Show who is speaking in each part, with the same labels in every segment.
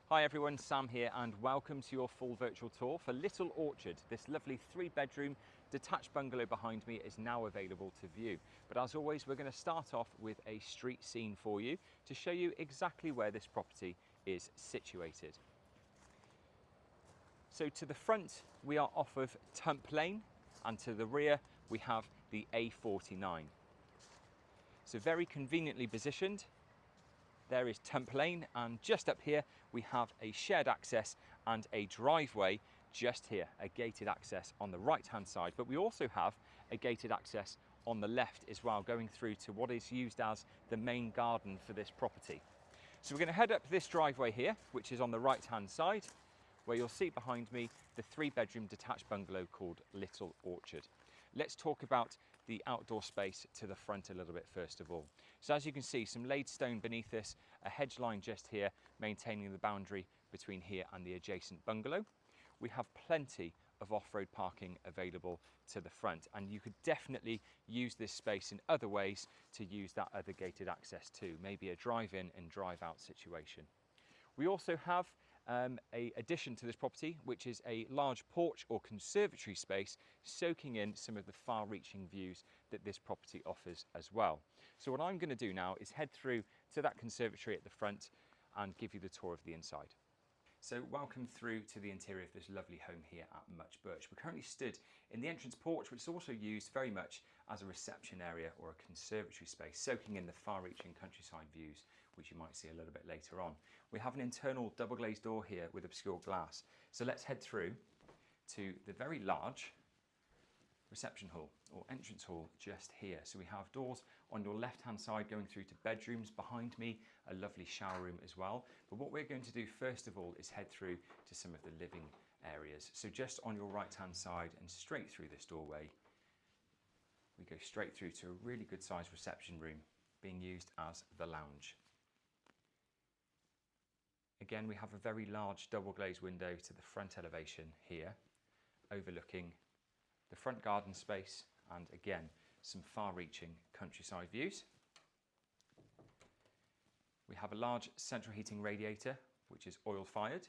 Speaker 1: Hi everyone, Sam here and welcome to your full virtual tour for Little Orchard. This lovely 3-bedroom detached bungalow behind me is now available to view. But as always, we're going to start off with a street scene for you to show you exactly where this property is situated. So to the front, we are off of Tump Lane, and to the rear, we have the A49. So very conveniently positioned. There is Tump Lane, and just up here we have a shared access and a driveway just here, a gated access on the right hand side, but we also have a gated access on the left as well, going through to what is used as the main garden for this property. So we're going to head up this driveway here, which is on the right hand side, where you'll see behind me the 3-bedroom detached bungalow called Little Orchard. Let's talk about the outdoor space to the front a little bit first of all. So as you can see, some laid stone beneath this, a hedge line just here, maintaining the boundary between here and the adjacent bungalow. We have plenty of off-road parking available to the front, and you could definitely use this space in other ways to use that other gated access too, maybe a drive-in and drive-out situation. We also have an addition to this property, which is a large porch or conservatory space, soaking in some of the far-reaching views that this property offers as well. So what I'm going to do now is head through to that conservatory at the front and give you the tour of the inside. So welcome through to the interior of this lovely home here at Birch. We're currently stood in the entrance porch, which is also used very much as a reception area or a conservatory space, soaking in the far-reaching countryside views, which you might see a little bit later on. We have an internal double glazed door here with obscure glass. So let's head through to the very large reception hall or entrance hall just here. So we have doors on your left hand side going through to bedrooms. Behind me, a lovely shower room as well. But what we're going to do first of all is head through to some of the living areas. So just on your right hand side and straight through this doorway, we go straight through to a really good sized reception room being used as the lounge. Again, we have a very large double glazed window to the front elevation here, overlooking the front garden space, and again, some far-reaching countryside views. We have a large central heating radiator, which is oil-fired,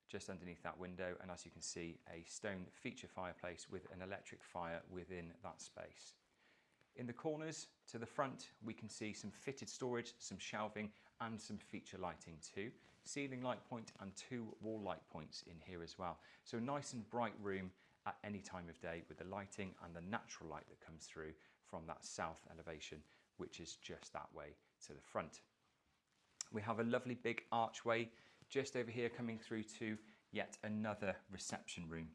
Speaker 1: just underneath that window, and as you can see, a stone feature fireplace with an electric fire within that space. In the corners to the front, we can see some fitted storage, some shelving, and some feature lighting too. Ceiling light point and 2 wall light points in here as well. So a nice and bright room at any time of day with the lighting and the natural light that comes through from that south elevation, which is just that way to the front. We have a lovely big archway just over here coming through to yet another reception room.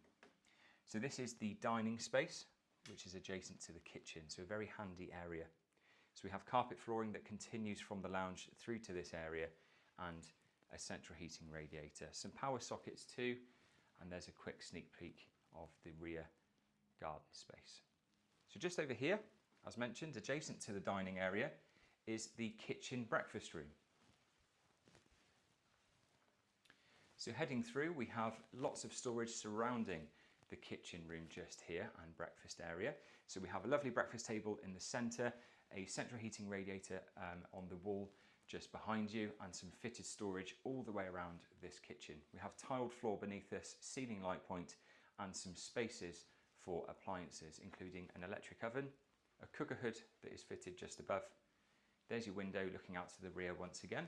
Speaker 1: So this is the dining space, which is adjacent to the kitchen, so a very handy area. So we have carpet flooring that continues from the lounge through to this area, and a central heating radiator. Some power sockets too, and there's a quick sneak peek of the rear garden space. So just over here, as mentioned, adjacent to the dining area, is the kitchen breakfast room. So heading through, we have lots of storage surrounding the kitchen room just here and breakfast area. So we have a lovely breakfast table in the centre, a central heating radiator on the wall just behind you, and some fitted storage all the way around this kitchen. We have tiled floor beneath this, ceiling light point, and some spaces for appliances, including an electric oven, a cooker hood that is fitted just above. There's your window looking out to the rear once again.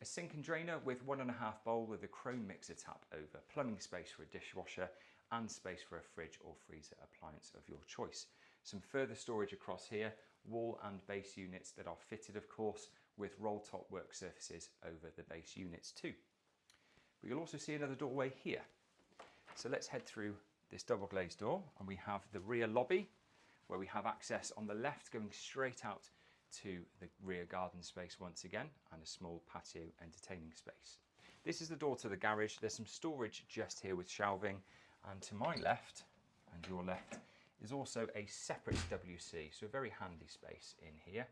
Speaker 1: A sink and drainer with 1.5 bowl with a chrome mixer tap over, plumbing space for a dishwasher, and space for a fridge or freezer appliance of your choice. Some further storage across here, wall and base units that are fitted, of course, with roll top work surfaces over the base units too. But you'll also see another doorway here. So let's head through this double glazed door, and we have the rear lobby where we have access on the left going straight out to the rear garden space once again, and a small patio entertaining space. This is the door to the garage. There's some storage just here with shelving, and to my left and your left is also a separate WC, so a very handy space in here.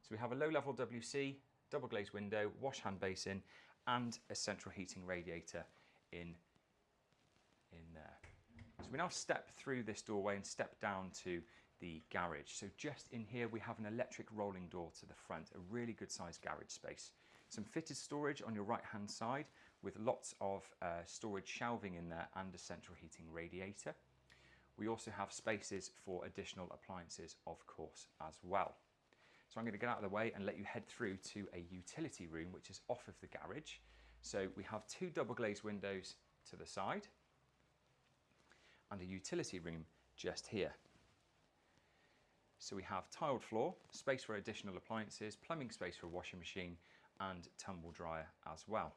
Speaker 1: So we have a low-level WC, double glazed window, wash hand basin, and a central heating radiator in there. So we now step through this doorway and step down to the garage. So just in here we have an electric rolling door to the front, a really good sized garage space. Some fitted storage on your right hand side with lots of storage shelving in there and a central heating radiator. We also have spaces for additional appliances, of course, as well. So I'm going to get out of the way and let you head through to a utility room which is off of the garage. So we have two double glazed windows to the side and a utility room just here. So we have tiled floor, space for additional appliances, plumbing space for a washing machine and tumble dryer as well.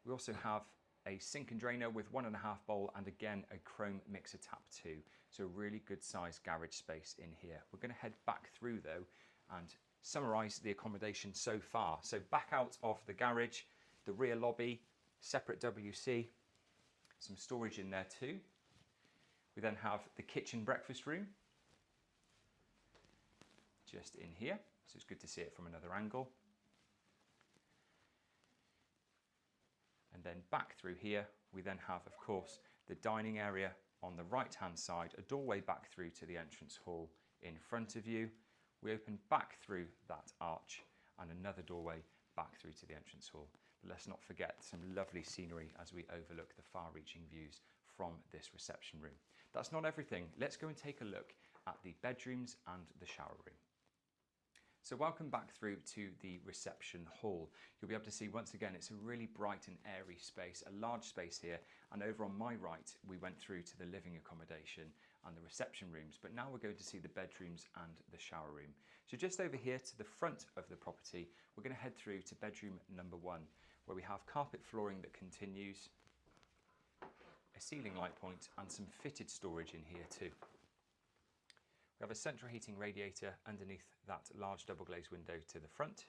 Speaker 1: We also have a sink and drainer with 1.5 bowl and again a chrome mixer tap too. So a really good sized garage space in here. We're going to head back through though and summarise the accommodation so far. So back out of the garage, the rear lobby, separate WC, some storage in there too. We then have the kitchen breakfast room just in here, so it's good to see it from another angle. And then back through here, we then have, of course, the dining area on the right-hand side, a doorway back through to the entrance hall in front of you. We open back through that arch and another doorway back through to the entrance hall. But let's not forget some lovely scenery as we overlook the far-reaching views from this reception room. That's not everything. Let's go and take a look at the bedrooms and the shower room. So welcome back through to the reception hall. You'll be able to see once again it's a really bright and airy space, a large space here, and over on my right we went through to the living accommodation and the reception rooms, but now we're going to see the bedrooms and the shower room. So just over here to the front of the property we're going to head through to bedroom number 1, where we have carpet flooring that continues, a ceiling light point and some fitted storage in here too. We have a central heating radiator underneath that large double glazed window to the front,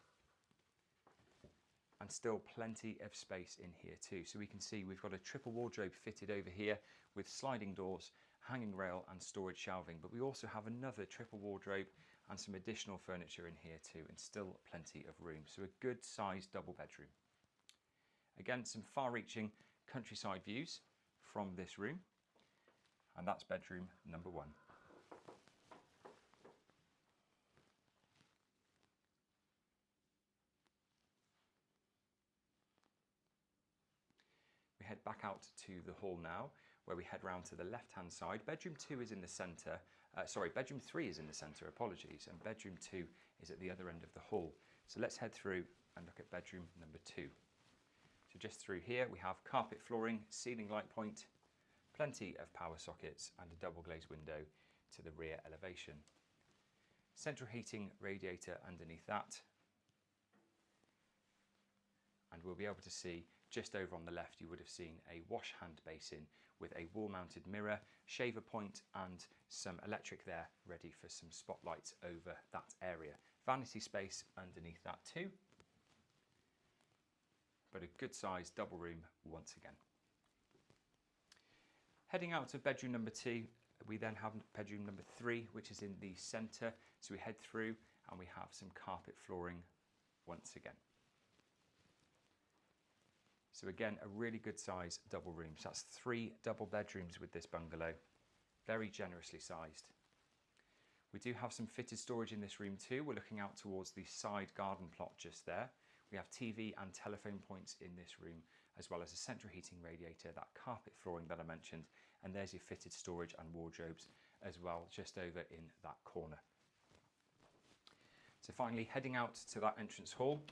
Speaker 1: and still plenty of space in here too. So we can see we've got a triple wardrobe fitted over here with sliding doors, hanging rail and storage shelving, but we also have another triple wardrobe and some additional furniture in here too, and still plenty of room. So a good sized double bedroom. Again, some far-reaching countryside views from this room, and that's bedroom number 1. Head back out to the hall now, where we head round to the left hand side. Bedroom 2 is in the centre, bedroom 3 is in the centre, apologies, and bedroom 2 is at the other end of the hall. So let's head through and look at bedroom number 2. So just through here we have carpet flooring, ceiling light point, plenty of power sockets and a double glazed window to the rear elevation. Central heating radiator underneath that, and we'll be able to see just over on the left you would have seen a wash hand basin with a wall mounted mirror, shaver point and some electric there ready for some spotlights over that area. Vanity space underneath that too, but a good sized double room once again. Heading out to bedroom number 2, we then have bedroom number 3, which is in the centre. So we head through and we have some carpet flooring once again. So again, a really good size double room. So that's 3 double bedrooms with this bungalow, very generously sized. We do have some fitted storage in this room too. We're looking out towards the side garden plot just there. We have TV and telephone points in this room, as well as a central heating radiator, that carpet flooring that I mentioned, and there's your fitted storage and wardrobes as well, just over in that corner. So finally, heading out to that entrance hall.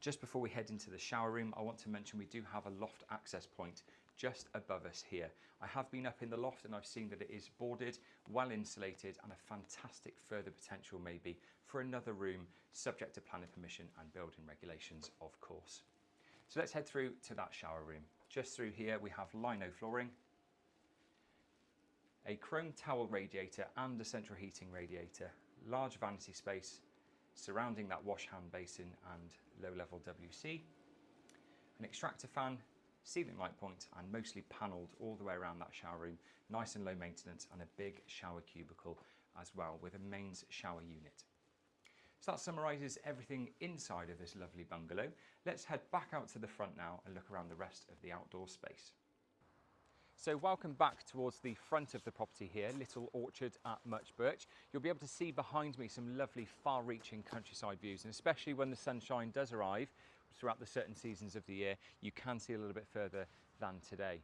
Speaker 1: Just before we head into the shower room, I want to mention we do have a loft access point just above us here. I have been up in the loft and I've seen that it is boarded, well insulated, and a fantastic further potential maybe for another room, subject to planning permission and building regulations, of course. So let's head through to that shower room. Just through here we have lino flooring, a chrome towel radiator and a central heating radiator, large vanity space surrounding that wash hand basin and low-level WC, an extractor fan, ceiling light point, and mostly panelled all the way around that shower room, nice and low maintenance, and a big shower cubicle as well with a mains shower unit. So that summarises everything inside of this lovely bungalow. Let's head back out to the front now and look around the rest of the outdoor space. So welcome back towards the front of the property here, Little Orchard at Much Birch. You'll be able to see behind me some lovely far-reaching countryside views, and especially when the sunshine does arrive throughout the certain seasons of the year, you can see a little bit further than today.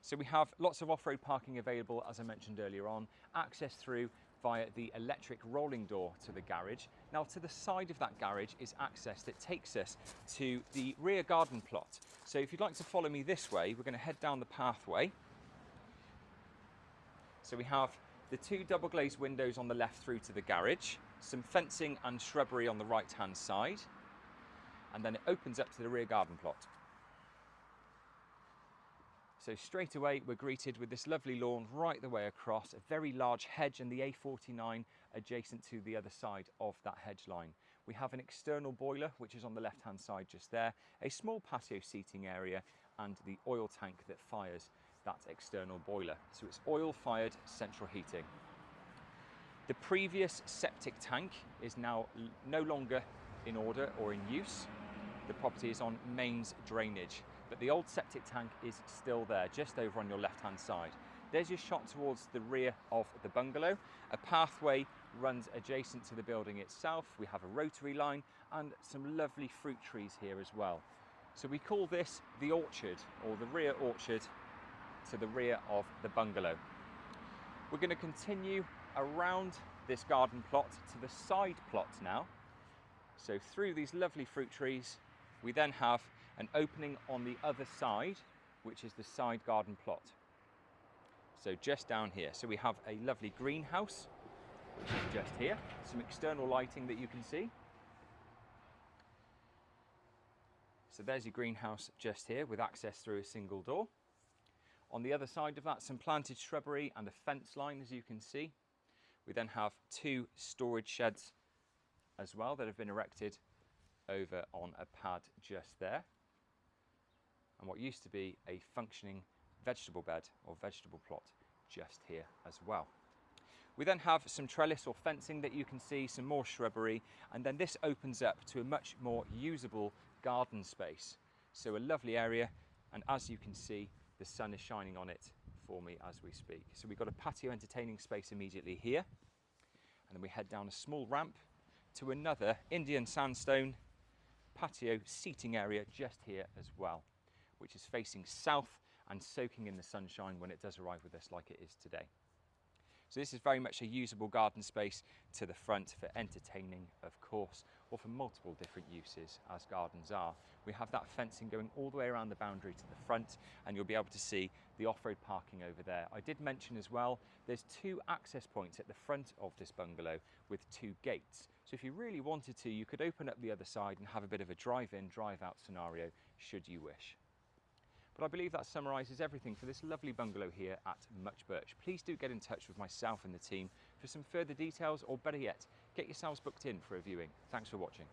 Speaker 1: So we have lots of off-road parking available, as I mentioned earlier on, access through via the electric rolling door to the garage. Now to the side of that garage is access that takes us to the rear garden plot. So if you'd like to follow me this way, we're going to head down the pathway. So we have the two double glazed windows on the left through to the garage, some fencing and shrubbery on the right hand side, and then it opens up to the rear garden plot. So straight away we're greeted with this lovely lawn right the way across, a very large hedge and the A49 adjacent to the other side of that hedge line. We have an external boiler which is on the left hand side just there, a small patio seating area and the oil tank that fires that external boiler. So it's oil fired central heating. The previous septic tank is now no longer in order or in use. The property is on mains drainage, but the old septic tank is still there, just over on your left-hand side. There's your shot towards the rear of the bungalow. A pathway runs adjacent to the building itself. We have a rotary line and some lovely fruit trees here as well. So we call this the orchard, or the rear orchard to the rear of the bungalow. We're going to continue around this garden plot to the side plot now. So through these lovely fruit trees, we then have an opening on the other side, which is the side garden plot. So just down here. So we have a lovely greenhouse, which is just here. Some external lighting that you can see. So there's your greenhouse just here with access through a single door. On the other side of that, some planted shrubbery and a fence line, as you can see. We then have two storage sheds as well that have been erected over on a pad just there, and what used to be a functioning vegetable bed or vegetable plot just here as well. We then have some trellis or fencing that you can see, some more shrubbery, and then this opens up to a much more usable garden space. So a lovely area, and as you can see, the sun is shining on it for me as we speak. So we've got a patio entertaining space immediately here, and then we head down a small ramp to another Indian sandstone patio seating area just here as well, which is facing south and soaking in the sunshine when it does arrive with us like it is today. So this is very much a usable garden space to the front for entertaining, of course, or for multiple different uses as gardens are. We have that fencing going all the way around the boundary to the front, and you'll be able to see the off-road parking over there. I did mention as well, there's two access points at the front of this bungalow with two gates. So if you really wanted to, you could open up the other side and have a bit of a drive-in, drive-out scenario should you wish. But I believe that summarises everything for this lovely bungalow here at Much Birch. Please do get in touch with myself and the team for some further details, or better yet, get yourselves booked in for a viewing. Thanks for watching.